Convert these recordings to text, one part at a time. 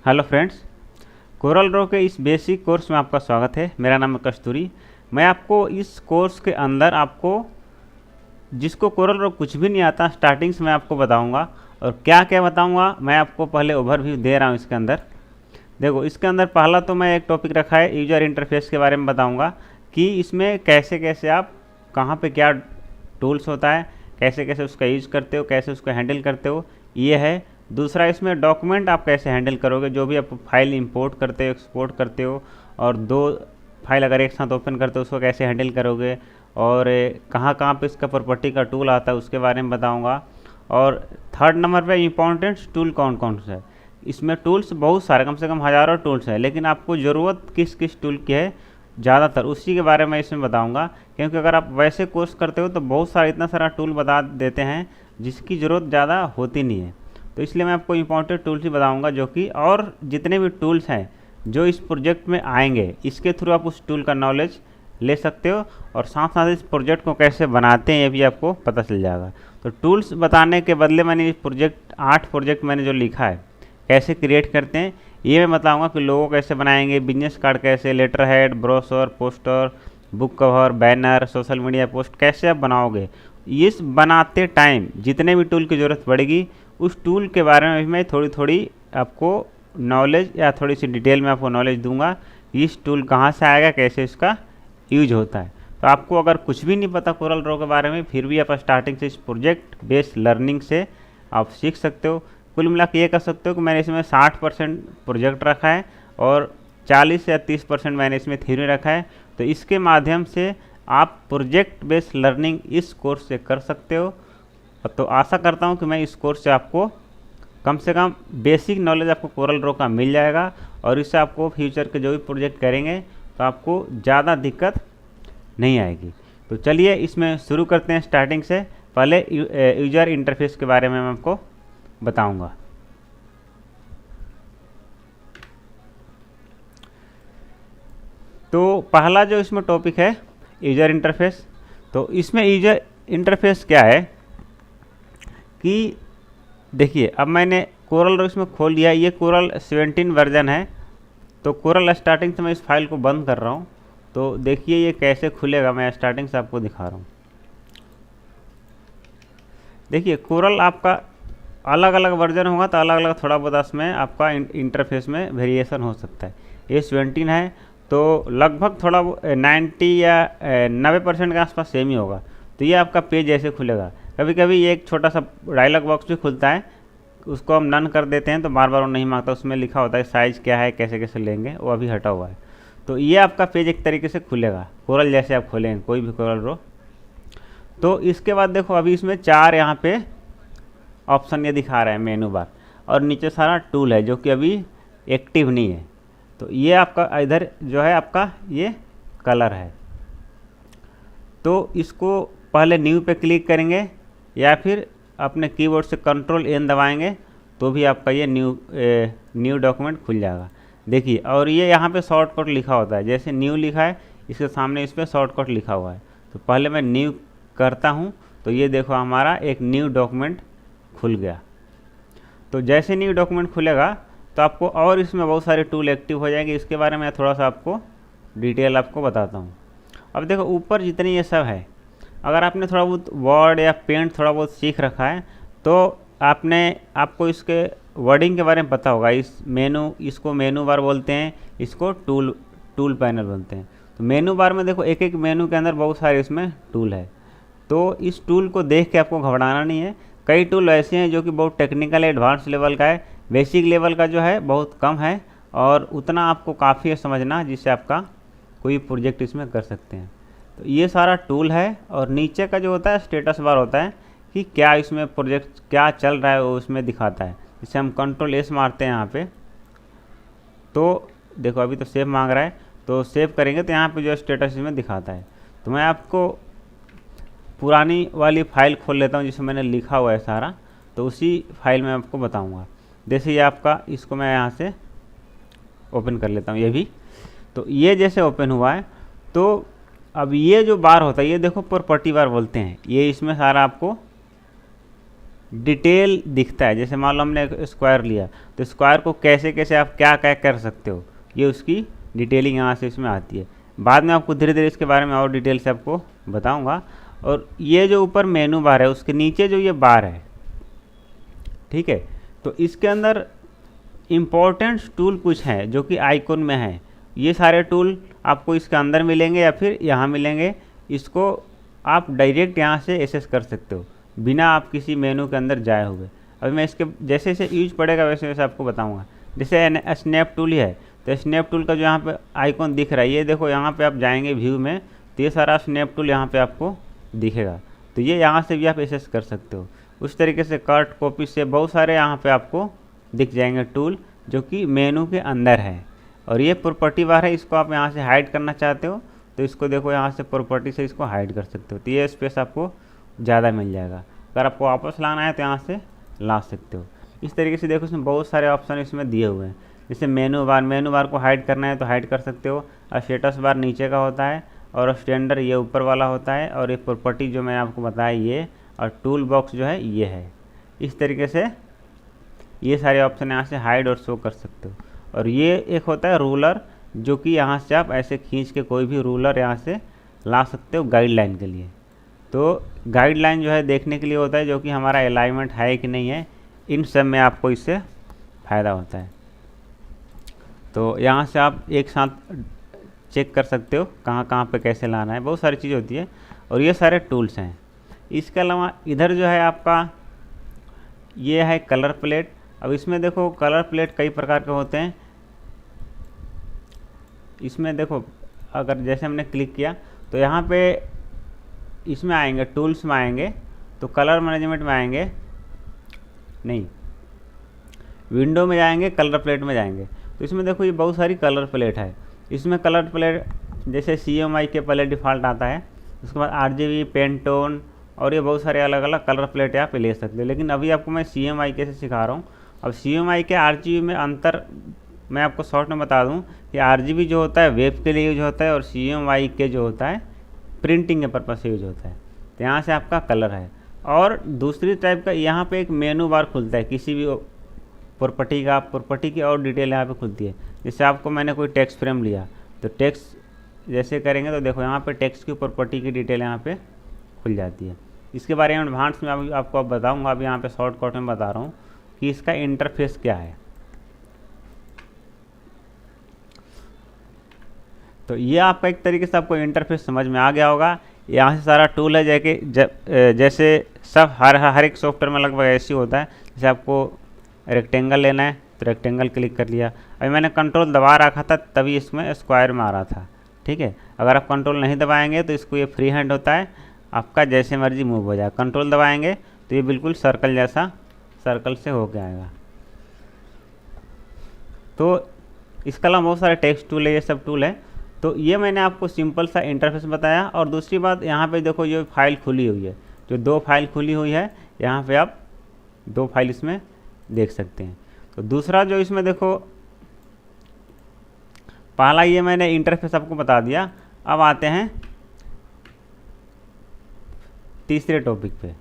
Hello friends, Corel Draw के इस basic course में आपका स्वागत है। मेरा नाम है कस्तूरी। मैं आपको इस कोर्स के अंदर जिसको कोरल ड्रॉ कुछ भी नहीं आता, स्टार्टिंग से मैं आपको बताऊंगा। और क्या क्या बताऊंगा, मैं आपको पहले ओवरव्यू दे रहा हूं। इसके अंदर देखो, इसके अंदर पहला तो मैं एक टॉपिक रखा है यूजर इंटरफेस के बारे में बताऊँगा कि इसमें कैसे कैसे आप कहाँ पर क्या टूल्स होता है, कैसे कैसे उसका यूज करते हो, कैसे उसको हैंडल करते हो, ये है। दूसरा, इसमें डॉक्यूमेंट आप कैसे हैंडल करोगे, जो भी आप फाइल इंपोर्ट करते हो, एक्सपोर्ट करते हो, और दो फाइल अगर एक साथ ओपन करते हो उसको कैसे हैंडल करोगे, और कहाँ कहाँ पे इसका प्रॉपर्टी का टूल आता है उसके बारे में बताऊंगा। और थर्ड नंबर पे इम्पोर्टेंट टूल कौन कौन सा है। इसमें टूल्स बहुत सारे, कम से कम हज़ारों टूल्स हैं, लेकिन आपको ज़रूरत किस किस टूल की है ज़्यादातर, उसी के बारे में इसमें बताऊंगा। क्योंकि अगर आप वैसे कोर्स करते हो तो बहुत सारा इतना सारा टूल बता देते हैं जिसकी ज़रूरत ज़्यादा होती नहीं है। तो इसलिए मैं आपको इंपॉर्टेंट टूल्स ही बताऊंगा, जो कि और जितने भी टूल्स हैं जो इस प्रोजेक्ट में आएंगे, इसके थ्रू आप उस टूल का नॉलेज ले सकते हो। और साथ साथ इस प्रोजेक्ट को कैसे बनाते हैं ये भी आपको पता चल जाएगा। तो टूल्स बताने के बदले मैंने इस प्रोजेक्ट 8 प्रोजेक्ट मैंने जो लिखा है कैसे क्रिएट करते हैं ये मैं बताऊँगा कि लोगो कैसे बनाएंगे, बिजनेस कार्ड कैसे, letter head, brochure, poster, book cover, banner, social media post कैसे आप बनाओगे। इस बनाते टाइम जितने भी टूल की ज़रूरत पड़ेगी उस टूल के बारे में भी मैं थोड़ी थोड़ी आपको नॉलेज या थोड़ी सी डिटेल में आपको नॉलेज दूंगा। इस टूल कहाँ से आएगा, कैसे इसका यूज होता है। तो आपको अगर कुछ भी नहीं पता कोरल ड्रॉ के बारे में, फिर भी आप स्टार्टिंग से इस प्रोजेक्ट बेस्ड लर्निंग से आप सीख सकते हो। कुल मिला के ये कर सकते हो कि मैंने इसमें 60% प्रोजेक्ट रखा है और 40 या 30% मैंने इसमें थ्योरी रखा है। तो इसके माध्यम से आप प्रोजेक्ट बेस्ड लर्निंग इस कोर्स से कर सकते हो। तो आशा करता हूं कि मैं इस कोर्स से आपको कम से कम बेसिक नॉलेज आपको कोरल ड्रॉ का मिल जाएगा, और इससे आपको फ्यूचर के जो भी प्रोजेक्ट करेंगे तो आपको ज़्यादा दिक्कत नहीं आएगी। तो चलिए इसमें शुरू करते हैं स्टार्टिंग से। पहले यूजर इंटरफेस के बारे में मैं आपको बताऊंगा। तो पहला जो इसमें टॉपिक है यूजर इंटरफेस। तो इसमें यूजर इंटरफेस क्या है कि देखिए, अब मैंने कोरल ड्रॉ इसमें खोल लिया। ये कोरल 17 वर्जन है। तो कोरल स्टार्टिंग से मैं इस फाइल को बंद कर रहा हूँ। तो देखिए ये कैसे खुलेगा, मैं स्टार्टिंग से आपको दिखा रहा हूँ। देखिए, कोरल आपका अलग अलग वर्जन होगा तो अलग अलग थोड़ा बहुत इसमें आपका इंटरफेस में वेरिएशन हो सकता है। ये 17 है तो लगभग थोड़ा 90 या 90% के आसपास सेम ही होगा। तो ये आपका पेज ऐसे खुलेगा। कभी कभी ये एक छोटा सा डायलॉग बॉक्स भी खुलता है, उसको हम नन कर देते हैं तो बार बार वो नहीं मांगता। उसमें लिखा होता है साइज़ क्या है, कैसे कैसे लेंगे, वो अभी हटा हुआ है। तो ये आपका पेज एक तरीके से खुलेगा कोरल जैसे आप खोलेंगे कोई भी कोरल ड्रॉ। तो इसके बाद देखो, अभी इसमें 4 यहाँ पे ऑप्शन ये दिखा रहा है, मेनू बार, और नीचे सारा टूल है जो कि अभी एक्टिव नहीं है। तो ये आपका इधर जो है आपका ये कलर है। तो इसको पहले न्यू पे क्लिक करेंगे या फिर अपने कीबोर्ड से Ctrl+N दबाएंगे तो भी आपका ये न्यू डॉक्यूमेंट खुल जाएगा। देखिए, और ये यहाँ पे शॉर्टकट लिखा होता है, जैसे न्यू लिखा है इसके सामने इस पर शॉर्टकट लिखा हुआ है। तो पहले मैं न्यू करता हूँ तो ये देखो हमारा एक न्यू डॉक्यूमेंट खुल गया। तो जैसे न्यू डॉक्यूमेंट खुलेगा तो आपको और इसमें बहुत सारे टूल एक्टिव हो जाएंगे। इसके बारे में थोड़ा सा आपको डिटेल आपको बताता हूँ। अब देखो ऊपर जितने ये सब है, अगर आपने थोड़ा बहुत वर्ड या पेंट थोड़ा बहुत सीख रखा है तो आपको इसके वर्डिंग के बारे में पता होगा। इसको मेनू बार बोलते हैं, इसको टूल पैनल बोलते हैं। तो मेनू बार में देखो एक एक मेनू के अंदर बहुत सारे इसमें टूल है। तो इस टूल को देख के आपको घबराना नहीं है। कई टूल ऐसे हैं जो कि बहुत टेक्निकल एडवांस लेवल का है, बेसिक लेवल का जो है बहुत कम है, और उतना आपको काफ़ी है समझना जिससे आपका कोई प्रोजेक्ट इसमें कर सकते हैं। तो ये सारा टूल है, और नीचे का जो होता है स्टेटस बार होता है कि क्या इसमें प्रोजेक्ट क्या चल रहा है वो उसमें दिखाता है। जैसे हम Ctrl+S मारते हैं यहाँ पे, तो देखो अभी तो सेव मांग रहा है, तो सेव करेंगे तो यहाँ पे जो स्टेटस इसमें दिखाता है। तो मैं आपको पुरानी वाली फ़ाइल खोल लेता हूँ जिसमें मैंने लिखा हुआ है सारा, तो उसी फाइल में आपको बताऊँगा। जैसे ये आपका, इसको मैं यहाँ से ओपन कर लेता हूँ ये भी। तो ये जैसे ओपन हुआ है तो अब ये जो बार होता है ये देखो प्रॉपर्टी बार बोलते हैं। ये इसमें सारा आपको डिटेल दिखता है। जैसे मान लो हमने एक स्क्वायर लिया, तो स्क्वायर को कैसे कैसे आप क्या क्या कर सकते हो, ये उसकी डिटेलिंग यहाँ से इसमें आती है। बाद में आपको धीरे धीरे इसके बारे में और डिटेल से आपको बताऊंगा। और ये जो ऊपर मेनू बार है उसके नीचे जो ये बार है, ठीक है, तो इसके अंदर इम्पोर्टेंट टूल कुछ हैं जो कि आइकॉन में है। ये सारे टूल आपको इसके अंदर मिलेंगे या फिर यहाँ मिलेंगे। इसको आप डायरेक्ट यहाँ से एक्सेस कर सकते हो बिना आप किसी मेनू के अंदर जाए हुए। अभी मैं इसके जैसे जैसे यूज पड़ेगा वैसे वैसे आपको बताऊंगा। जैसे स्नैप टूल ही है, तो स्नैप टूल का जो यहाँ पे आइकॉन दिख रहा है, ये देखो यहाँ पे आप जाएंगे व्यू में, तो ये सारा स्नैप टूल यहाँ पे आपको दिखेगा। तो ये यहाँ से भी आप एक्सेस कर सकते हो। उस तरीके से कट कॉपी से बहुत सारे यहाँ पे आपको दिख जाएंगे टूल जो कि मेनू के अंदर है। और ये प्रॉपर्टी बार है, इसको आप यहाँ से हाइड करना चाहते हो तो इसको देखो यहाँ से प्रॉपर्टी से इसको हाइड कर सकते हो, तो ये स्पेस आपको ज़्यादा मिल जाएगा। अगर आपको वापस लाना है तो यहाँ से ला सकते हो। इस तरीके से देखो इसमें बहुत सारे ऑप्शन इसमें दिए हुए हैं। जैसे मेनू बार को हाइड करना है तो हाइड कर सकते हो। और स्टेटस बार नीचे का होता है और स्टैंडर्ड ये ऊपर वाला होता है। और ये प्रॉपर्टी जो मैंने आपको बताया ये, और टूल बॉक्स जो है ये है। इस तरीके से ये सारे ऑप्शन यहाँ से हाइड और शो कर सकते हो। और ये एक होता है रूलर, जो कि यहाँ से आप ऐसे खींच के कोई भी रूलर यहाँ से ला सकते हो गाइडलाइन के लिए। तो गाइडलाइन जो है देखने के लिए होता है जो कि हमारा अलाइनमेंट है कि नहीं है, इन सब में आपको इससे फ़ायदा होता है। तो यहाँ से आप एक साथ चेक कर सकते हो कहाँ कहाँ पे कैसे लाना है, बहुत सारी चीज़ होती है। और ये सारे टूल्स हैं। इसके अलावा इधर जो है आपका ये है कलर प्लेट। अब इसमें देखो कलर प्लेट कई प्रकार के होते हैं। इसमें देखो अगर जैसे हमने क्लिक किया तो यहाँ पे इसमें आएंगे, टूल्स में आएंगे, तो कलर मैनेजमेंट में आएंगे, नहीं विंडो में जाएंगे, कलर प्लेट में जाएंगे। तो इसमें देखो ये बहुत सारी कलर प्लेट है। इसमें कलर प्लेट जैसे CMYK के पहले डिफ़ॉल्ट आता है, उसके बाद RGB, पेंटोन और ये बहुत सारे अलग अलग कलर प्लेट आप ले सकते हैं। लेकिन अभी आपको मैं CMYK से सिखा रहा हूँ। अब CMYK RGB में अंतर मैं आपको शॉर्ट में बता दूं कि RGB जो होता है वेब के लिए यूज होता है और CMYK जो होता है प्रिंटिंग के पर्पज़ से यूज होता है। तो यहाँ से आपका कलर है। और दूसरी टाइप का यहाँ पे एक मेनू बार खुलता है किसी भी प्रॉपर्टी का, प्रॉपर्टी की और डिटेल यहाँ पे खुलती है। जैसे आपको मैंने कोई टेक्स्ट फ्रेम लिया तो टेक्स्ट जैसे करेंगे तो देखो यहाँ पे टेक्स्ट की प्रॉपर्टी की डिटेल यहाँ पे खुल जाती है। इसके बारे में एडवांस में अभी आपको अब बताऊँगा। अभी यहाँ पे शॉर्टकट में बता रहा हूँ कि इसका इंटरफेस क्या है। तो ये आपका एक तरीके से आपको इंटरफेस समझ में आ गया होगा। यहाँ से सारा टूल है जैसे सब हर एक सॉफ्टवेयर में लगभग ऐसे ही होता है। जैसे आपको रेक्टेंगल लेना है तो रेक्टेंगल क्लिक कर लिया। अभी मैंने कंट्रोल दबा रखा था तभी इसमें स्क्वायर में आ रहा था, ठीक है। अगर आप कंट्रोल नहीं दबाएंगे तो इसको ये फ्री हैंड होता है, आपका जैसे मर्जी मूव हो जाए। कंट्रोल दबाएंगे तो ये बिल्कुल सर्कल जैसा सर्कल से होके आएगा। तो इसके अलावा बहुत सारे टेक्स्ट टूल है, ये सब टूल है। तो ये मैंने आपको सिंपल सा इंटरफेस बताया। और दूसरी बात यहाँ पे देखो ये फाइल खुली हुई है, जो 2 फाइल खुली हुई है, यहाँ पे आप 2 फाइल इसमें देख सकते हैं। तो दूसरा जो इसमें देखो, पहला ये मैंने इंटरफेस आपको बता दिया। अब आते हैं तीसरे टॉपिक पे।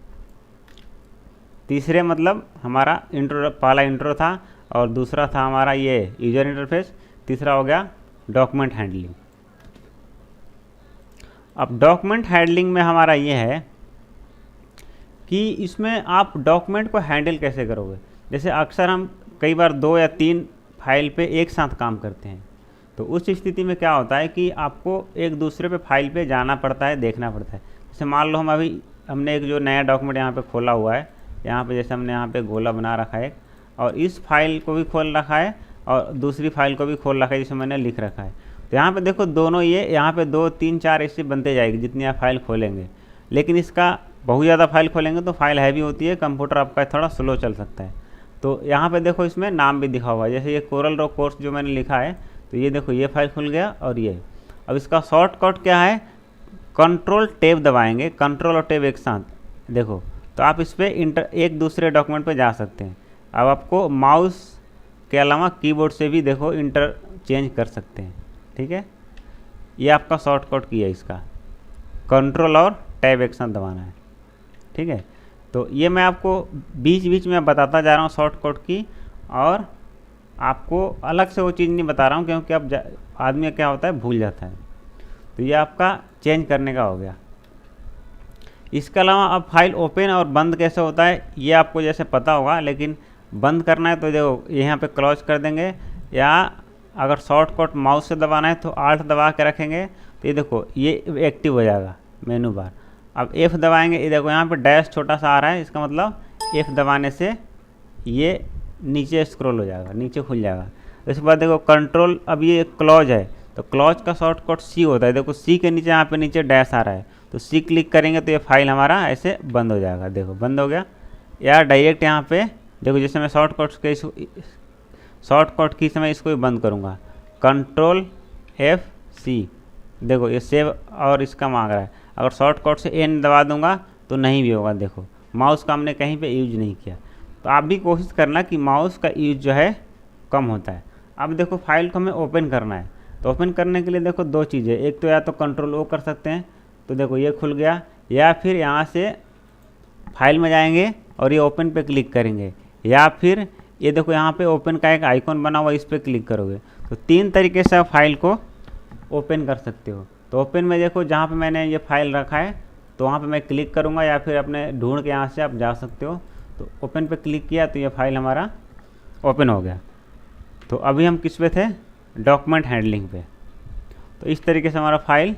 तीसरे मतलब हमारा इंट्रो, पहला इंट्रो था और दूसरा था हमारा ये यूजर इंटरफेस, तीसरा हो गया डॉक्यूमेंट हैंडलिंग। अब डॉक्यूमेंट हैंडलिंग में हमारा ये है कि इसमें आप डॉक्यूमेंट को हैंडल कैसे करोगे। जैसे अक्सर हम कई बार 2 या 3 फाइल पे एक साथ काम करते हैं, तो उस स्थिति में क्या होता है कि आपको एक दूसरे पे फाइल पे जाना पड़ता है, देखना पड़ता है। जैसे मान लो हमने एक जो नया डॉक्यूमेंट यहाँ पे खोला हुआ है, यहाँ पे जैसे हमने यहाँ पे गोला बना रखा है और इस फाइल को भी खोल रखा है और दूसरी फाइल को भी खोल रखा है जिसमें मैंने लिख रखा है। तो यहाँ पे देखो दोनों ये यहाँ पे 2, 3, 4 ऐसे बनते जाएगी जितनी आप फाइल खोलेंगे। लेकिन इसका बहुत ज़्यादा फाइल खोलेंगे तो फाइल हैवी होती है, कंप्यूटर आपका थोड़ा स्लो चल सकता है। तो यहाँ पे देखो इसमें नाम भी दिखा हुआ है, जैसे ये कोरल ड्रॉ कोर्स जो मैंने लिखा है, तो ये देखो ये फाइल खुल गया। और ये अब इसका शॉर्टकट क्या है, कंट्रोल टैब दबाएंगे, कंट्रोल और टैब एक साथ देखो, तो आप इस पर एक दूसरे डॉक्यूमेंट पे जा सकते हैं। अब आपको माउस के अलावा कीबोर्ड से भी देखो इंटरचेंज कर सकते हैं, ठीक है। ये आपका शॉर्टकट की है, इसका कंट्रोल और टैब एक साथ दबाना है, ठीक है। तो ये मैं आपको बीच बीच में बताता जा रहा हूँ शॉर्टकट की, और आपको अलग से वो चीज़ नहीं बता रहा हूँ, क्योंकि अब आदमी क्या होता है, भूल जाता है। तो ये आपका चेंज करने का हो गया। इसके अलावा अब फाइल ओपन और बंद कैसे होता है ये आपको जैसे पता होगा, लेकिन बंद करना है तो देखो यहाँ पे क्लोज कर देंगे, या अगर शॉर्टकट माउस से दबाना है तो आल्ट दबा के रखेंगे, तो ये देखो ये एक्टिव हो जाएगा मेनू बार। अब F दबाएंगे, ये देखो यहाँ पे डैश छोटा सा आ रहा है, इसका मतलब F दबाने से ये नीचे स्क्रॉल हो जाएगा, नीचे खुल जाएगा। इसके बाद देखो कंट्रोल, अब ये क्लोज है तो क्लोज का शॉर्टकट C होता है। देखो C के नीचे यहाँ पे नीचे डैश आ रहा है, तो C क्लिक करेंगे तो ये फाइल हमारा ऐसे बंद हो जाएगा। देखो बंद हो गया। या डायरेक्ट यहाँ पे देखो, जैसे मैं शॉर्टकट की समय इसको भी बंद करूँगा, कंट्रोल F C, देखो ये सेव और इसका मांग रहा है। अगर शॉर्टकट से N दबा दूंगा तो नहीं भी होगा। देखो माउस का हमने कहीं पे यूज नहीं किया। तो आप भी कोशिश करना कि माउस का यूज जो है कम होता है। अब देखो फाइल को हमें ओपन करना है, तो ओपन करने के लिए देखो दो चीज़ें, एक तो या तो कंट्रोल O कर सकते हैं, तो देखो ये खुल गया, या फिर यहाँ से फाइल में जाएंगे और ये ओपन पे क्लिक करेंगे, या फिर ये देखो यहाँ पे ओपन का एक आइकॉन बना हुआ, इस पर क्लिक करोगे। तो तीन तरीके से आप फाइल को ओपन कर सकते हो। तो ओपन में देखो जहाँ पे मैंने ये फाइल रखा है तो वहाँ पे मैं क्लिक करूँगा, या फिर अपने ढूंढ के यहाँ से आप जा सकते हो। तो ओपन पे क्लिक किया तो ये फाइल हमारा ओपन हो गया। तो अभी हम किस पे थे, डॉक्यूमेंट हैंडलिंग पे। तो इस तरीके से हमारा फाइल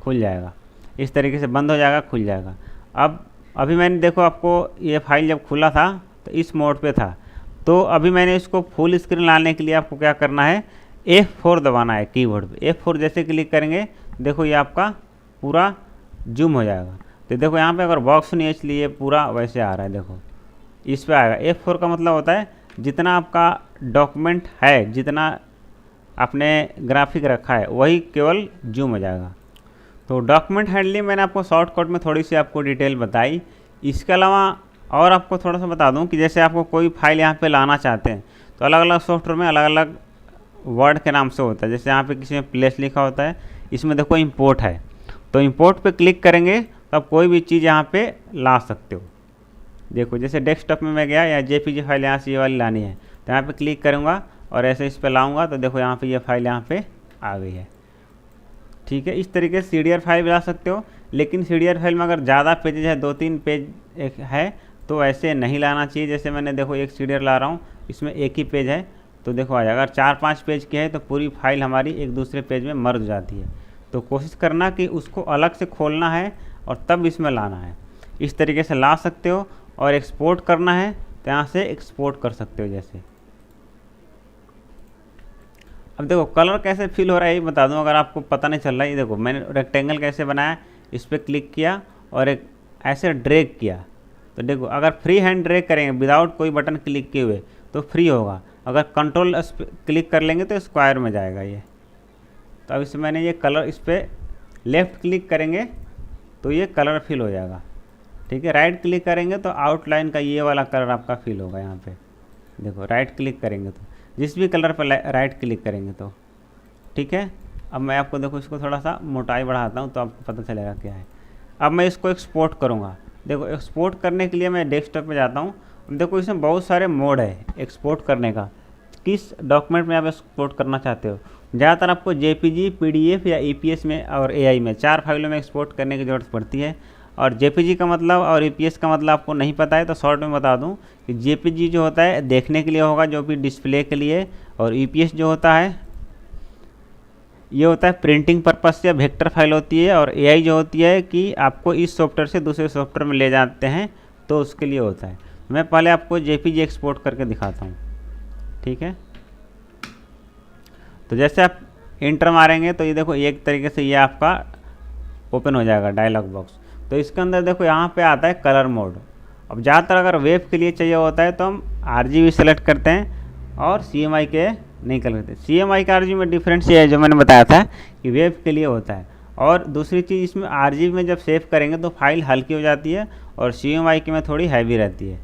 खुल जाएगा, इस तरीके से बंद हो जाएगा, खुल जाएगा। अब अभी मैंने देखो आपको ये फाइल जब खुला था तो इस मोड पे था, तो अभी मैंने इसको फुल स्क्रीन लाने के लिए आपको क्या करना है, F4 दबाना है कीबोर्ड पे। F4 जैसे क्लिक करेंगे देखो ये आपका पूरा जूम हो जाएगा। तो देखो यहाँ पे अगर बॉक्स नहीं है इसलिए पूरा वैसे आ रहा है, देखो इस पे आएगा। F4 का मतलब होता है जितना आपका डॉक्यूमेंट है, जितना आपने ग्राफिक रखा है वही केवल जूम हो जाएगा। तो डॉक्यूमेंट हैंडलिंग मैंने आपको शॉर्टकट में थोड़ी सी आपको डिटेल बताई। इसके अलावा और आपको थोड़ा सा बता दूं कि जैसे आपको कोई फाइल यहाँ पे लाना चाहते हैं तो अलग अलग सॉफ्टवेयर में अलग अलग वर्ड के नाम से होता है। जैसे यहाँ पे किसी में प्लेस लिखा होता है, इसमें देखो इंपोर्ट है, तो इंपोर्ट पे क्लिक करेंगे तो आप कोई भी चीज़ यहाँ पे ला सकते हो। देखो जैसे डेस्कटॉप में मैं गया, या JPG फाइल यहाँ से ये वाली लानी है तो यहाँ पे क्लिक करूँगा और ऐसे इस पर लाऊँगा तो देखो यहाँ पे ये फाइल यहाँ पे आ गई है। ठीक है, इस तरीके से CDR फाइल ला सकते हो। लेकिन CDR फाइल में अगर ज़्यादा पेजेज है, 2-3 पेज एक है, तो ऐसे नहीं लाना चाहिए। जैसे मैंने देखो एक CDR ला रहा हूँ, इसमें एक ही पेज है तो देखो आ जाएगा। अगर 4-5 पेज की है तो पूरी फाइल हमारी एक दूसरे पेज में मर्ज जाती है। तो कोशिश करना कि उसको अलग से खोलना है और तब इसमें लाना है। इस तरीके से ला सकते हो। और एक्सपोर्ट करना है तो यहाँ से एक्सपोर्ट कर सकते हो। जैसे अब देखो कलर कैसे फिल हो रहा है ये बता दूं, अगर आपको पता नहीं चल रहा है। ये देखो मैंने रेक्टेंगल कैसे बनाया, इस पर क्लिक किया और एक ऐसे ड्रैग किया, तो देखो अगर फ्री हैंड ड्रैग करेंगे विदाउट कोई बटन क्लिक किए हुए तो फ्री होगा। अगर कंट्रोल क्लिक कर लेंगे तो स्क्वायर में जाएगा ये। तो अब इसमें मैंने ये कलर, इस पर लेफ़्ट क्लिक करेंगे तो ये कलर फिल हो जाएगा। ठीक है, राइट क्लिक करेंगे तो आउटलाइन का ये वाला कलर आपका फिल होगा। यहाँ पे देखो राइट क्लिक करेंगे तो जिस भी कलर पर राइट क्लिक करेंगे तो ठीक है। अब मैं आपको देखो इसको थोड़ा सा मोटाई बढ़ाता हूँ तो आपको पता चलेगा क्या है। अब मैं इसको एक्सपोर्ट करूँगा। देखो एक्सपोर्ट करने के लिए मैं डेस्कटॉप पे जाता हूँ। देखो इसमें बहुत सारे मोड है एक्सपोर्ट करने का, किस डॉक्यूमेंट में आप एक्सपोर्ट करना चाहते हो। ज़्यादातर आपको JPG, PDF या EPS में और AI में 4 फाइलों में एक्सपोर्ट करने की ज़रूरत पड़ती है। और JPG का मतलब और EPS का मतलब आपको नहीं पता है तो शॉर्ट में बता दूं कि JPG जो होता है देखने के लिए होगा, जो भी डिस्प्ले के लिए, और EPS जो होता है ये होता है प्रिंटिंग पर्पस से, वेक्टर फाइल होती है। और AI जो होती है कि आपको इस सॉफ्टवेयर से दूसरे सॉफ्टवेयर में ले जाते हैं तो उसके लिए होता है। मैं पहले आपको JPG एक्सपोर्ट करके दिखाता हूँ। ठीक है, तो जैसे आप इंटर मारेंगे तो ये देखो एक तरीके से ये आपका ओपन हो जाएगा डायलॉग बॉक्स। तो इसके अंदर देखो यहाँ पे आता है कलर मोड। अब ज़्यादातर अगर वेब के लिए चाहिए होता है तो हम RGB सेलेक्ट करते हैं और CMYK के नहीं करते। CMYK का RGB में डिफरेंस ये है जो मैंने बताया था कि वेब के लिए होता है। और दूसरी चीज़ इसमें RGB में जब सेव करेंगे तो फाइल हल्की हो जाती है और CMYK में थोड़ी हैवी रहती है।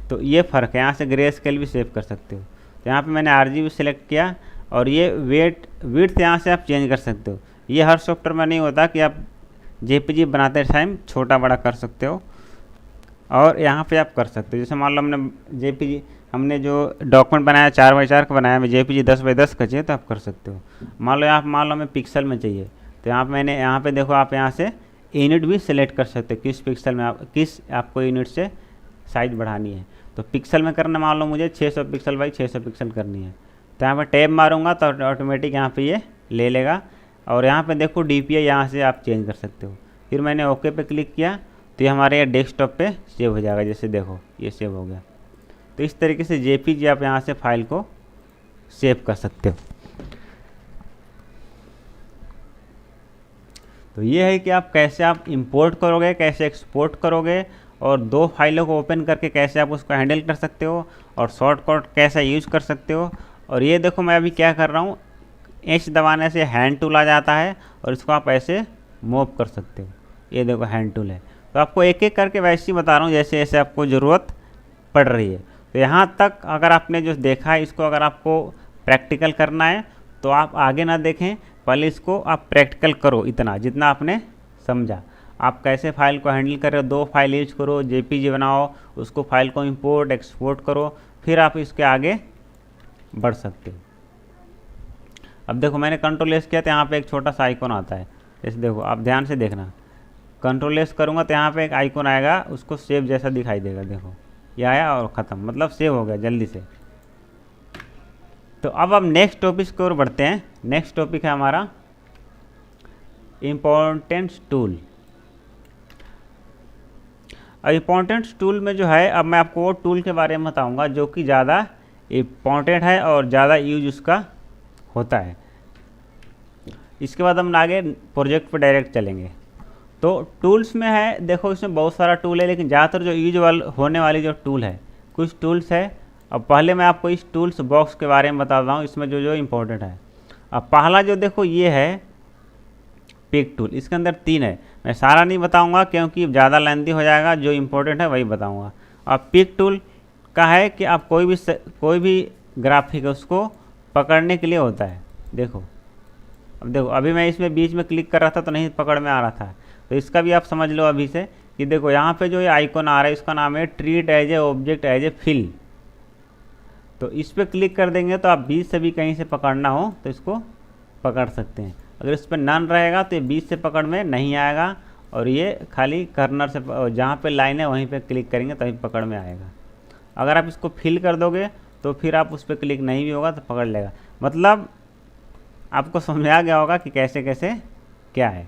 तो ये फ़र्क है। यहाँ से ग्रे स्केल भी सेव कर सकते हो। तो यहाँ पे मैंने RGB सेलेक्ट किया और ये विड्थ यहाँ से आप चेंज कर सकते हो। ये हर सॉफ्टवेयर में नहीं होता कि आप JPG बनाते टाइम छोटा बड़ा कर सकते हो। और यहाँ पे आप कर सकते हो। जैसे मान लो हमने जेपीजी, हमने जो डॉक्यूमेंट बनाया 4x4 का बनाया, मैं जेपीजी 10x10 का चाहिए तो आप कर सकते हो। मान लो हमें पिक्सल में चाहिए, तो मैंने यहाँ पे देखो, आप यहाँ से यूनिट भी सिलेक्ट कर सकते हो, किस पिक्सल में आपको यूनिट से साइज बढ़ानी है। तो पिक्सल में करना, मान लो मुझे 600 पिक्सल बाई 600 पिक्सल करनी है, तो यहाँ पर टैब मारूंगा तो ऑटोमेटिक यहाँ पे ये ले लेगा। और यहाँ पे देखो DPI यहाँ से आप चेंज कर सकते हो। फिर मैंने ओके पे क्लिक किया तो ये हमारे यहाँ डेस्कटॉप पे सेव हो जाएगा। जैसे देखो ये सेव हो गया। तो इस तरीके से जेपीजी आप यहाँ से फाइल को सेव कर सकते हो। तो ये है कि आप कैसे आप इंपोर्ट करोगे, कैसे एक्सपोर्ट करोगे, और दो फाइलों को ओपन करके कैसे आप उसको हैंडल कर सकते हो, और शॉर्टकट कैसे यूज कर सकते हो। और ये देखो मैं अभी क्या कर रहा हूँ, एच दबाने से हैंड टूल आ जाता है और इसको आप ऐसे मूव कर सकते हो। ये देखो हैंड टूल है। तो आपको एक एक करके वैसे ही बता रहा हूँ जैसे जैसे आपको ज़रूरत पड़ रही है। तो यहाँ तक अगर आपने जो देखा है, इसको अगर आपको प्रैक्टिकल करना है तो आप आगे ना देखें, पहले इसको आप प्रैक्टिकल करो, इतना जितना आपने समझा। आप कैसे फाइल को हैंडल कर रहे हो, 2 फाइल यूज करो, जेपीजी बनाओ, उसको फाइल को इंपोर्ट एक्सपोर्ट करो, फिर आप इसके आगे बढ़ सकते हो। अब देखो मैंने कंट्रोल एस किया तो यहाँ पे एक छोटा सा आइकॉन आता है। जैसे देखो आप ध्यान से देखना, कंट्रोल एस करूँगा तो यहाँ पे एक आइकॉन आएगा, उसको सेव जैसा दिखाई देगा। देखो ये आया और ख़त्म, मतलब सेव हो गया जल्दी से। तो अब हम नेक्स्ट टॉपिक की ओर बढ़ते हैं। नेक्स्ट टॉपिक है हमारा इम्पोर्टेंस टूल। अब इम्पोर्टेंस टूल में जो है, अब मैं आपको वो टूल के बारे में बताऊंगा जो कि ज़्यादा इम्पोर्टेंट है और ज़्यादा यूज उसका होता है। इसके बाद हम आगे प्रोजेक्ट पर डायरेक्ट चलेंगे। तो टूल्स में है, देखो इसमें बहुत सारा टूल है, लेकिन ज़्यादातर जो यूज होने वाली जो टूल है, कुछ टूल्स है। अब पहले मैं आपको इस टूल्स बॉक्स के बारे में बता रहा हूँ, इसमें जो जो इम्पोर्टेंट है। अब पहला जो देखो ये है पिक टूल, इसके अंदर 3 है। मैं सारा नहीं बताऊंगा क्योंकि ज़्यादा लेंथी हो जाएगा, जो इम्पोर्टेंट है वही बताऊंगा। अब पिक टूल का है कि आप कोई भी ग्राफिक है उसको पकड़ने के लिए होता है। देखो अब देखो, अभी मैं इसमें बीच में क्लिक कर रहा था तो नहीं पकड़ में आ रहा था, तो इसका भी आप समझ लो अभी से कि देखो यहाँ पे जो ये आइकॉन आ रहा है इसका नाम है treat as a object as a fill. तो इस पर क्लिक कर देंगे तो आप बीच से भी कहीं से पकड़ना हो तो इसको पकड़ सकते हैं। अगर इस पर नन रहेगा तो ये बीच से पकड़ में नहीं आएगा, और ये खाली कर्नर से जहाँ पे लाइन है वहीं पे क्लिक करेंगे तभी पकड़ में आएगा। अगर आप इसको फिल कर दोगे तो फिर आप उस पर क्लिक नहीं भी होगा तो पकड़ लेगा। मतलब आपको समझ में आ गया होगा कि कैसे कैसे क्या है।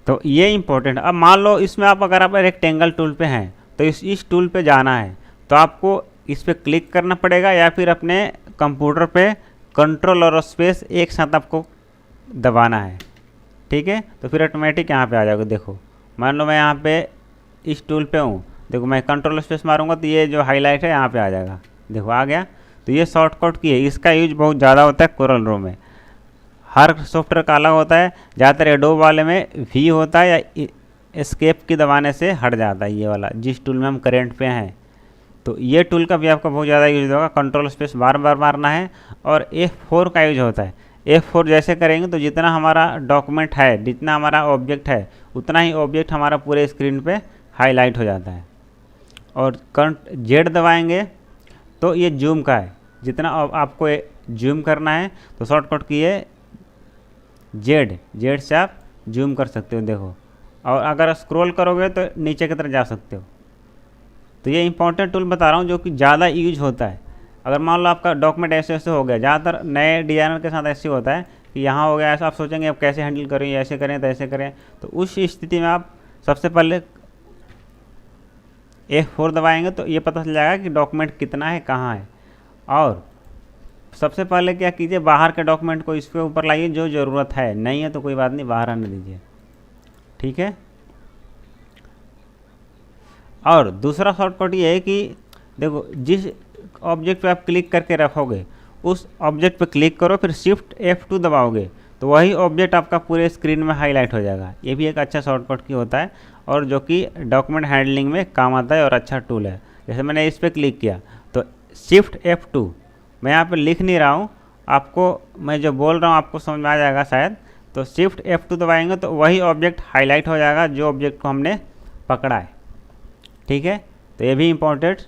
तो ये इम्पोर्टेंट। अब मान लो इसमें अगर आप रेक्टेंगल टूल पे हैं तो इस टूल पे जाना है तो आपको इस पर क्लिक करना पड़ेगा, या फिर अपने कंप्यूटर पे कंट्रोल और स्पेस एक साथ आपको दबाना है। ठीक है, तो फिर ऑटोमेटिक यहाँ पे आ जाएगा। देखो मान लो मैं यहाँ पे इस टूल पे हूँ, देखो मैं कंट्रोल स्पेस मारूंगा तो ये जो हाईलाइट है यहाँ पे आ जाएगा। देखो आ गया। तो ये शॉर्टकट की है, इसका यूज बहुत ज़्यादा होता है कोरल ड्रॉ में। हर सॉफ्टवेयर का अलग होता है, ज़्यादातर एडोब वाले में वी होता है या एस्केप की दबाने से हट जाता है ये वाला, जिस टूल में हम करेंट पे हैं। तो ये टूल का भी आपका बहुत ज़्यादा यूज होगा। कंट्रोल स्पेस बार बार मारना है, और F4 का यूज होता है। F4 जैसे करेंगे तो जितना हमारा डॉक्यूमेंट है, जितना हमारा ऑब्जेक्ट है, उतना ही ऑब्जेक्ट हमारा पूरे स्क्रीन पे हाईलाइट हो जाता है। और Z दबाएंगे तो ये जूम का है, जितना आपको जूम करना है तो शॉर्टकट की है जेड से आप जूम कर सकते हो। देखो, और अगर स्क्रॉल करोगे तो नीचे की तरफ जा सकते हो। तो ये इंपॉर्टेंट टूल बता रहा हूँ जो कि ज़्यादा यूज होता है। अगर मान लो आपका डॉक्यूमेंट ऐसे ऐसे हो गया, ज़्यादातर नए डिजाइनर के साथ ऐसे होता है कि यहाँ हो गया ऐसा, आप सोचेंगे अब कैसे हैंडल करें, ऐसे करें तो ऐसे करें। तो उस स्थिति में आप सबसे पहले F4 दबाएंगे तो ये पता चल जाएगा कि डॉक्यूमेंट कितना है, कहाँ है। और सबसे पहले क्या कीजिए, बाहर के डॉक्यूमेंट को इसके ऊपर लाइए, जो ज़रूरत है, नहीं है तो कोई बात नहीं, बाहर आने दीजिए। ठीक है। और दूसरा शॉर्टकट ये है कि देखो जिस ऑब्जेक्ट पे आप क्लिक करके रखोगे उस ऑब्जेक्ट पे क्लिक करो, फिर शिफ्ट F2 दबाओगे तो वही ऑब्जेक्ट आपका पूरे स्क्रीन में हाईलाइट हो जाएगा। ये भी एक अच्छा शॉर्टकट की होता है, और जो कि डॉक्यूमेंट हैंडलिंग में काम आता है और अच्छा टूल है। जैसे मैंने इस पर क्लिक किया तो शिफ्ट F2, मैं यहाँ पे लिख नहीं रहा हूँ, आपको मैं जो बोल रहा हूँ आपको समझ में आ जाएगा शायद। तो शिफ्ट F2 दबाएंगे तो वही ऑब्जेक्ट हाईलाइट हो जाएगा जो ऑब्जेक्ट को हमने पकड़ा है। ठीक है, तो ये भी इम्पोर्टेंट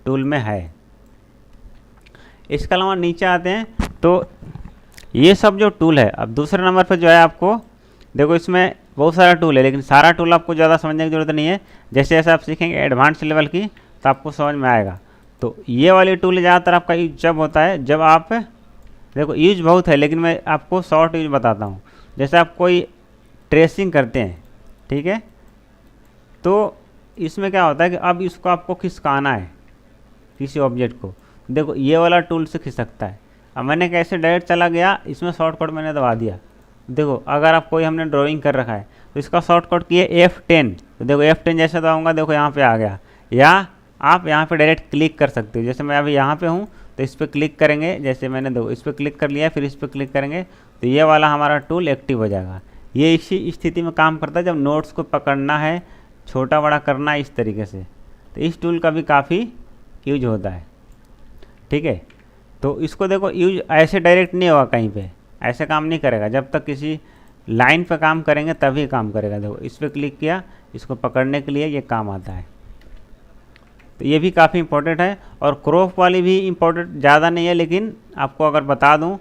टूल में है। इसके अलावा नीचे आते हैं तो ये सब जो टूल है, अब दूसरे नंबर पर जो है आपको देखो इसमें बहुत सारा टूल है, लेकिन सारा टूल आपको ज़्यादा समझने की ज़रूरत नहीं है। जैसे जैसे आप सीखेंगे एडवांस लेवल की तो आपको समझ में आएगा। तो ये वाली टूल ज़्यादातर आपका यूज जब होता है जब आप देखो, यूज बहुत है लेकिन मैं आपको शॉर्ट यूज बताता हूँ। जैसे आप कोई ट्रेसिंग करते हैं, ठीक है, तो इसमें क्या होता है कि अब इसको आपको खिसकाना है किसी ऑब्जेक्ट को, देखो ये वाला टूल से खिसकता है। अब मैंने कैसे डायरेक्ट चला गया, इसमें शॉर्टकट मैंने दबा दिया। देखो अगर आप कोई हमने ड्राइंग कर रखा है तो इसका शॉर्टकट किए F10, तो देखो F10 जैसे दबाऊंगा देखो यहाँ पे आ गया। या आप यहाँ पे डायरेक्ट क्लिक कर सकते हो, जैसे मैं अभी यहाँ पे हूँ तो इस पर क्लिक करेंगे, जैसे मैंने देखो इस पर क्लिक कर लिया, फिर इस पर क्लिक करेंगे तो ये वाला हमारा टूल एक्टिव हो जाएगा। ये इसी स्थिति में काम करता है जब नोट्स को पकड़ना है, छोटा बड़ा करना है इस तरीके से, तो इस टूल का भी काफ़ी यूज होता है, ठीक है। तो इसको देखो यूज ऐसे डायरेक्ट नहीं होगा, कहीं पे ऐसे काम नहीं करेगा, जब तक किसी लाइन पे काम करेंगे तभी काम करेगा। देखो इस पर क्लिक किया, इसको पकड़ने के लिए ये काम आता है, तो ये भी काफ़ी इंपॉर्टेंट है। और क्रॉप वाली भी इंपॉर्टेंट ज़्यादा नहीं है, लेकिन आपको अगर बता दूं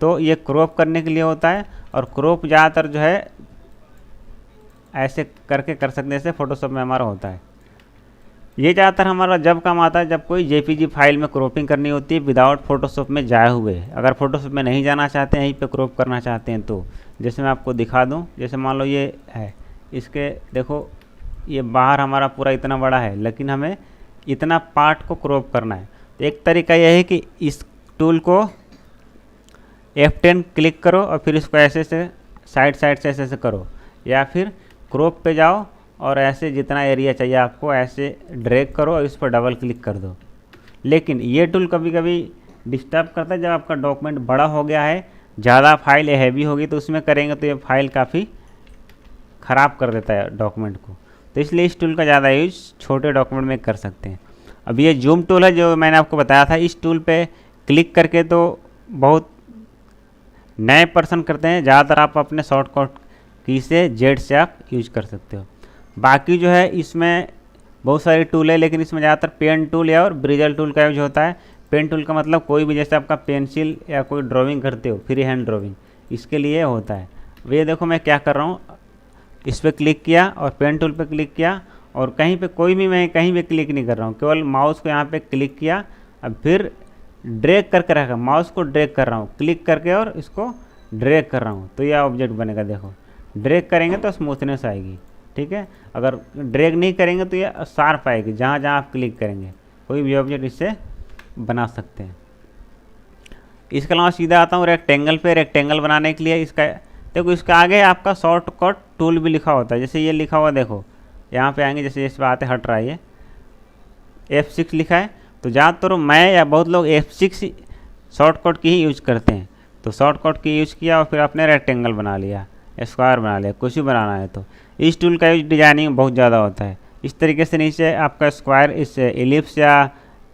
तो ये क्रॉप करने के लिए होता है। और क्रॉप ज़्यादातर जो है ऐसे करके कर सकते हैं, जैसे फोटोशॉप में हमारा होता है। ये ज़्यादातर हमारा जब काम आता है जब कोई JPG फाइल में क्रॉपिंग करनी होती है विदाउट फोटोशॉप में जाए हुए। अगर फोटोशॉप में नहीं जाना चाहते हैं, यहीं पे क्रॉप करना चाहते हैं, तो जैसे मैं आपको दिखा दूं, जैसे मान लो ये है, इसके देखो ये बाहर हमारा पूरा इतना बड़ा है, लेकिन हमें इतना पार्ट को क्रॉप करना है। तो एक तरीका यह है कि इस टूल को F10 क्लिक करो और फिर इसको ऐसे से साइड से ऐसे करो, या फिर क्रॉप पे जाओ और ऐसे जितना एरिया चाहिए आपको ऐसे ड्रैग करो और इस पर डबल क्लिक कर दो। लेकिन ये टूल कभी कभी डिस्टर्ब करता है जब आपका डॉक्यूमेंट बड़ा हो गया है, ज़्यादा फाइल हैवी होगी तो उसमें करेंगे तो ये फाइल काफ़ी ख़राब कर देता है डॉक्यूमेंट को। तो इसलिए इस टूल का ज़्यादा यूज छोटे डॉक्यूमेंट में कर सकते हैं। अब ये जूम टूल है जो मैंने आपको बताया था, इस टूल पे क्लिक करके तो बहुत नए पर्सन करते हैं, ज़्यादातर आप अपने शॉर्टकट की से Z से आप यूज कर सकते हो। बाकी जो है इसमें बहुत सारी टूल है, लेकिन इसमें ज़्यादातर पेन टूल या और ब्रिजल टूल का यूज होता है। पेन टूल का मतलब कोई भी, जैसे आपका पेंसिल या कोई ड्राइंग करते हो फ्री हैंड ड्राइंग, इसके लिए होता है। ये देखो मैं क्या कर रहा हूँ, इस पर क्लिक किया और पेन टूल पर क्लिक किया, और कहीं पे कोई भी मैं कहीं भी क्लिक नहीं कर रहा हूँ, केवल माउस को यहाँ पे क्लिक किया, अब फिर ड्रैग करके रखा, माउस को ड्रैग कर रहा हूँ क्लिक करके और इसको ड्रैग कर रहा हूँ, तो यह ऑब्जेक्ट बनेगा। देखो ड्रैग करेंगे तो स्मूथनेस आएगी, ठीक है। अगर ड्रैग नहीं करेंगे तो ये शार्प आएगी, जहाँ जहाँ आप क्लिक करेंगे कोई भी ऑब्जेक्ट इससे बना सकते हैं। इसके अलावा सीधा आता हूँ रेक्टेंगल पे। रेक्टेंगल बनाने के लिए इसका देखो, इसका आगे आपका शॉर्टकट टूल भी लिखा होता है, जैसे ये लिखा हुआ देखो, यहाँ पे आएंगे, जैसे इस पर आते हट रहा है, ये F6 लिखा है। तो ज़्यादातर मैं या बहुत लोग F6 शॉर्टकट की ही यूज करते हैं। तो शॉर्टकट की यूज़ किया और फिर आपने रेक्टेंगल बना लिया, स्क्वायर बना लिया, कुछ भी बनाना है तो इस टूल का यूज डिजाइनिंग बहुत ज़्यादा होता है। इस तरीके से नीचे आपका स्क्वायर, इस एलिप्स या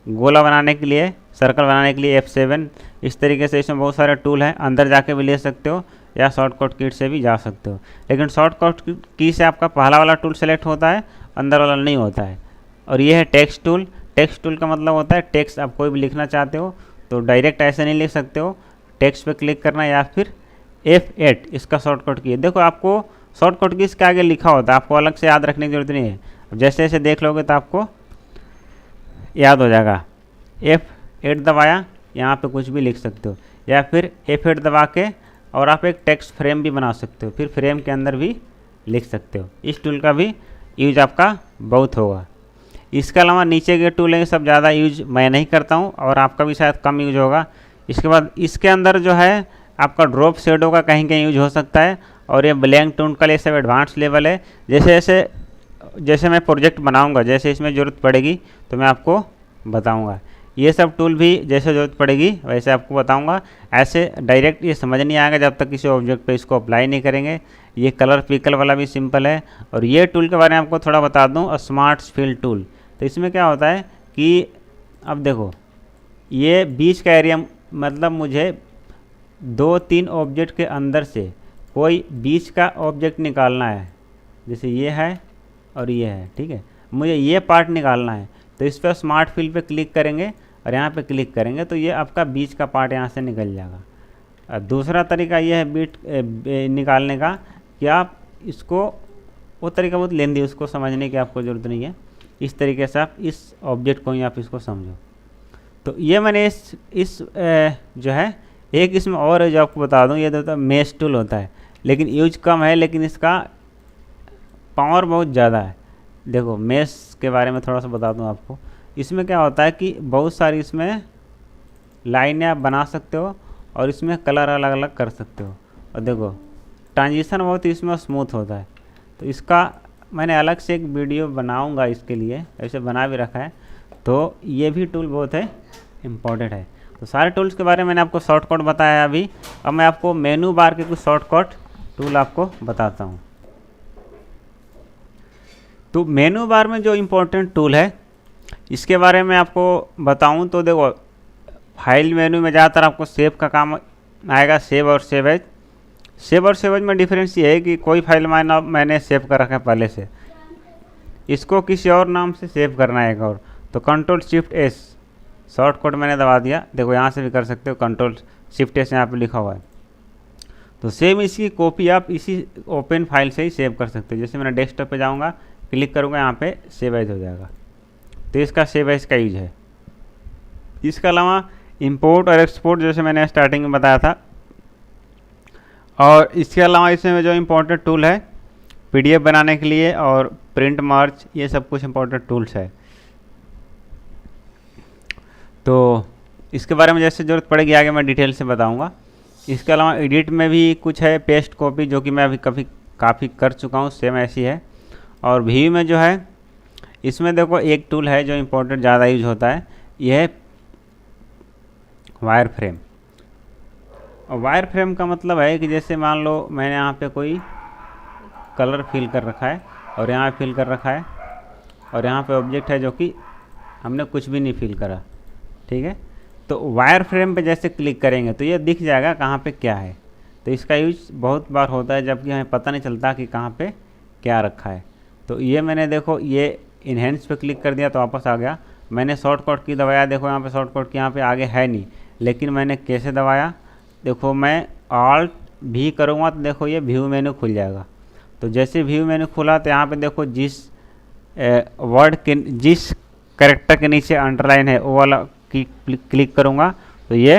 गोला बनाने के लिए, सर्कल बनाने के लिए F7, इस तरीके से इसमें बहुत सारे टूल हैं। अंदर जाके भी ले सकते हो या शॉर्टकट की से भी जा सकते हो, लेकिन शॉर्टकट की से आपका पहला वाला टूल सेलेक्ट होता है, अंदर वाला नहीं होता है। और ये है टेक्स्ट टूल। टेक्स्ट टूल का मतलब होता है टेक्स्ट आप कोई भी लिखना चाहते हो तो डायरेक्ट ऐसे नहीं लिख सकते हो, टेक्स्ट पे क्लिक करना या फिर F8 इसका शॉर्टकट की है। देखो आपको शॉर्टकट की इसके आगे लिखा होता है, आपको अलग से याद रखने की जरूरत नहीं है। अब जैसे जैसे देख लोगे तो आपको याद हो जाएगा। F8 दबाया, यहाँ पे कुछ भी लिख सकते हो, या फिर F8 दबा के और आप एक टेक्स्ट फ्रेम भी बना सकते हो, फिर फ्रेम के अंदर भी लिख सकते हो। इस टूल का भी यूज आपका बहुत होगा। इसके अलावा नीचे के टूल हैं सब ज़्यादा यूज मैं नहीं करता हूँ और आपका भी शायद कम यूज होगा। इसके बाद इसके अंदर जो है आपका ड्रॉप शेडो का कहीं कहीं यूज हो सकता है, और ये ब्लैंक टूल का ये सब एडवांस लेवल है। जैसे मैं प्रोजेक्ट बनाऊंगा, जैसे इसमें ज़रूरत पड़ेगी तो मैं आपको बताऊंगा। ये सब टूल भी जैसे ज़रूरत पड़ेगी वैसे आपको बताऊंगा। ऐसे डायरेक्ट ये समझ नहीं आएगा जब तक किसी ऑब्जेक्ट पे इसको अप्लाई नहीं करेंगे। ये कलर पिकल वाला भी सिंपल है। और ये टूल के बारे में आपको थोड़ा बता दूँ, स्मार्ट फिल टूल। तो इसमें क्या होता है कि अब देखो ये बीच का एरिया, मतलब मुझे 2-3 ऑब्जेक्ट के अंदर से कोई बीच का ऑब्जेक्ट निकालना है, जैसे ये है और ये है, ठीक है। मुझे ये पार्ट निकालना है, तो इस पर स्मार्ट फिल पे क्लिक करेंगे और यहाँ पे क्लिक करेंगे तो ये आपका बीच का पार्ट यहाँ से निकल जाएगा। और दूसरा तरीका ये है बीट निकालने का कि आप इसको, वो तरीका बहुत लेंदी, उसको समझने की आपको ज़रूरत नहीं है। इस तरीके से आप इस ऑब्जेक्ट को ही आप इसको समझो। तो ये मैंने इस जो है एक इसमें और है जो आपको बता दूं, ये तो मेश टूल होता है, लेकिन यूज कम है, लेकिन इसका पावर बहुत ज़्यादा है। देखो मेश के बारे में थोड़ा सा बता दूं आपको। इसमें क्या होता है कि बहुत सारी इसमें लाइनें आप बना सकते हो और इसमें कलर अलग अलग कर सकते हो। और देखो ट्रांजिशन बहुत ही इसमें स्मूथ होता है। तो इसका मैंने अलग से एक वीडियो बनाऊंगा इसके लिए, ऐसे बना भी रखा है। तो ये भी टूल बहुत है इम्पोर्टेंट है। तो सारे टूल्स के बारे में मैंने आपको शॉर्टकट बताया है अभी। अब मैं आपको मेनू बार के कुछ शॉर्टकट टूल आपको बताता हूँ। तो मेनू बार में जो इम्पोर्टेंट टूल है इसके बारे में आपको बताऊँ तो देखो, फाइल मेनू में ज़्यादातर आपको सेव का काम आएगा, सेव और सेव एज। सेव और सेव एज में डिफरेंस ये है कि कोई फाइल मैंने सेव कर रखा है पहले से, इसको किसी और नाम से सेव करना है एक और, तो कंट्रोल शिफ्ट एस शॉर्टकट मैंने दबा दिया। देखो यहाँ से भी कर सकते हो, कंट्रोल शिफ्ट एस यहाँ पे लिखा हुआ है। तो सेम इसकी कॉपी आप इसी ओपन फाइल से ही सेव कर सकते हो। जैसे मैंने डेस्कटॉप पे जाऊँगा, क्लिक करूँगा, यहाँ पे सेव एज हो जाएगा। तो इसका सेव एज का यूज है। इसके अलावा इंपोर्ट और एक्सपोर्ट जैसे मैंने स्टार्टिंग में बताया था। और इसके अलावा इसमें जो इम्पोर्टेंट टूल है पीडीएफ बनाने के लिए और प्रिंट मार्च, ये सब कुछ इम्पोर्टेंट टूल्स है। तो इसके बारे में जैसे ज़रूरत पड़ेगी आगे मैं डिटेल से बताऊंगा। इसके अलावा एडिट में भी कुछ है, पेस्ट कॉपी, जो कि मैं अभी काफ़ी कर चुका हूँ, सेम ऐसी है। और व्यू में जो है इसमें देखो एक टूल है जो इम्पोर्टेंट ज़्यादा यूज होता है, यह है वायर फ्रेम। और वायर फ्रेम का मतलब है कि जैसे मान लो मैंने यहाँ पे कोई कलर फिल कर रखा है और यहाँ फिल कर रखा है और यहाँ पे ऑब्जेक्ट है जो कि हमने कुछ भी नहीं फिल करा, ठीक है। तो वायर फ्रेम पे जैसे क्लिक करेंगे तो ये दिख जाएगा कहाँ पे क्या है। तो इसका यूज बहुत बार होता है जबकि हमें पता नहीं चलता कि कहाँ पे क्या रखा है। तो ये मैंने देखो ये इन्हेंस पे क्लिक कर दिया तो वापस आ गया। मैंने शॉर्टकट की दबाया, देखो यहाँ पे शॉर्टकट की यहाँ पे आगे है नहीं, लेकिन मैंने कैसे दबाया, देखो मैं ऑल्ट भी करूँगा तो देखो ये व्यू मेनू खुल जाएगा। तो जैसे व्यू मेनू खुला तो यहाँ पे देखो जिस वर्ड के जिस कैरेक्टर के नीचे अंडरलाइन है वो वाला क्लिक करूँगा तो ये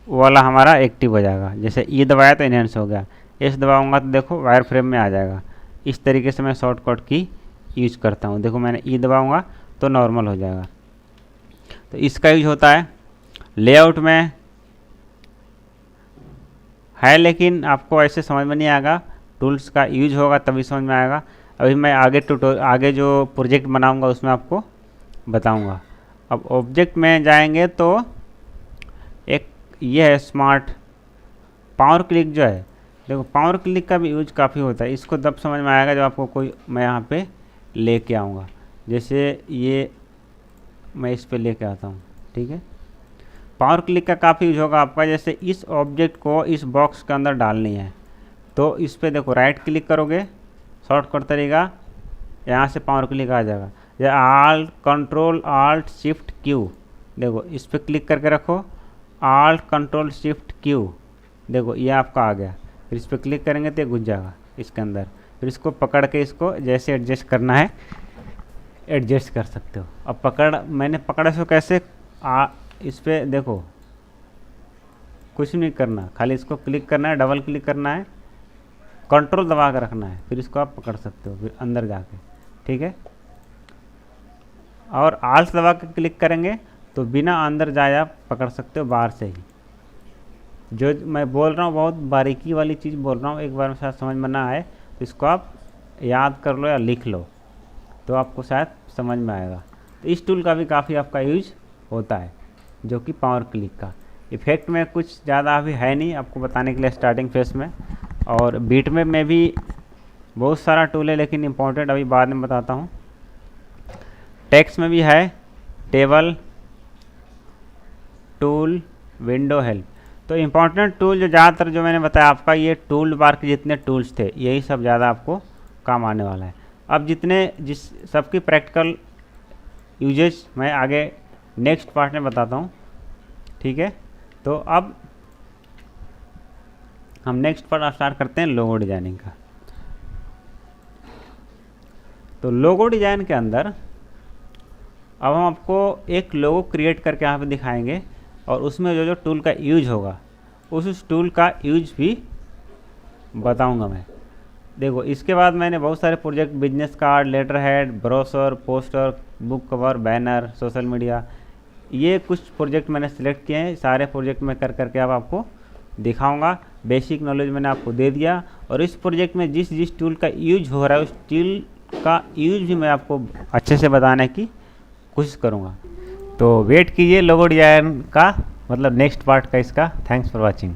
वो वाला हमारा एक्टिव हो जाएगा। जैसे ई दबाया तो इनहेंस हो गया, एस दबाऊँगा तो देखो वायर फ्रेम में आ जाएगा। इस तरीके से मैं शॉर्टकट की यूज करता हूँ। देखो मैंने ई दबाऊँगा तो नॉर्मल हो जाएगा। तो इसका यूज होता है लेआउट में है, लेकिन आपको ऐसे समझ में नहीं आएगा, टूल्स का यूज होगा तभी समझ में आएगा। अभी मैं आगे जो प्रोजेक्ट बनाऊंगा उसमें आपको बताऊंगा। अब ऑब्जेक्ट में जाएंगे तो एक ये है स्मार्ट पावर क्लिक जो है, देखो पावर क्लिक का भी यूज काफ़ी होता है। इसको तब समझ में आएगा जब आपको कोई मैं यहाँ पे लेके आऊँगा। जैसे ये मैं इस पे लेके आता हूँ, ठीक है। पावर क्लिक का काफ़ी यूज होगा आपका। जैसे इस ऑब्जेक्ट को इस बॉक्स के अंदर डालनी है तो इस पे देखो राइट क्लिक करोगे, शॉर्टकट तरीका यहाँ से पावर क्लिक आ जाएगा। या alt control alt shift Q, देखो इस पर क्लिक करके रखो, आल्ट कंट्रोल शिफ्ट क्यू, देखो ये आपका आ गया। फिर इस पर क्लिक करेंगे तो ये घुस जाएगा इसके अंदर। फिर इसको पकड़ के इसको जैसे एडजस्ट करना है एडजस्ट कर सकते हो। अब मैंने पकड़ा इसको कैसे, इस पर देखो कुछ नहीं करना, खाली इसको क्लिक करना है, डबल क्लिक करना है, कंट्रोल दबा कर रखना है, फिर इसको आप पकड़ सकते हो फिर अंदर जाके, ठीक है। और आल्ट दबा के क्लिक करेंगे तो बिना अंदर जाए आप पकड़ सकते हो बाहर से ही। जो मैं बोल रहा हूँ बहुत बारीकी वाली चीज़ बोल रहा हूँ, एक बार में शायद समझ में ना आए तो इसको आप याद कर लो या लिख लो तो आपको शायद समझ में आएगा। तो इस टूल का भी काफ़ी आपका यूज होता है, जो कि पावर क्लिक का। इफेक्ट में कुछ ज़्यादा अभी है नहीं आपको बताने के लिए स्टार्टिंग फेस में। और बीट में भी बहुत सारा टूल है, लेकिन इम्पोर्टेंट अभी बाद में बताता हूँ। टेक्स्ट में भी है टेबल टूल विंडो हेल्प। तो इम्पोर्टेंट टूल जो ज़्यादातर जो मैंने बताया आपका, ये टूल बार के जितने टूल्स थे यही सब ज़्यादा आपको काम आने वाला है। अब जिस सबकी प्रैक्टिकल यूजेज मैं आगे नेक्स्ट पार्ट में बताता हूँ, ठीक है। तो अब हम नेक्स्ट पार्ट स्टार्ट करते हैं लोगो डिजाइनिंग का। तो लोगो डिजाइन के अंदर अब हम आपको एक लोगो क्रिएट करके यहाँ पे दिखाएंगे, और उसमें जो जो टूल का यूज होगा उस टूल का यूज भी बताऊंगा मैं। देखो, इसके बाद मैंने बहुत सारे project, business card, letter head, brochure, poster, book cover, banner, social media, ये कुछ प्रोजेक्ट मैंने सिलेक्ट किए हैं। सारे प्रोजेक्ट में कर करके अब आपको दिखाऊंगा। बेसिक नॉलेज मैंने आपको दे दिया, और इस प्रोजेक्ट में जिस जिस टूल का यूज हो रहा है उस टूल का यूज भी मैं आपको अच्छे से बताने की कोशिश करूँगा। तो वेट कीजिए लोगो डिजाइन का, मतलब नेक्स्ट पार्ट का इसका। Thanks for watching.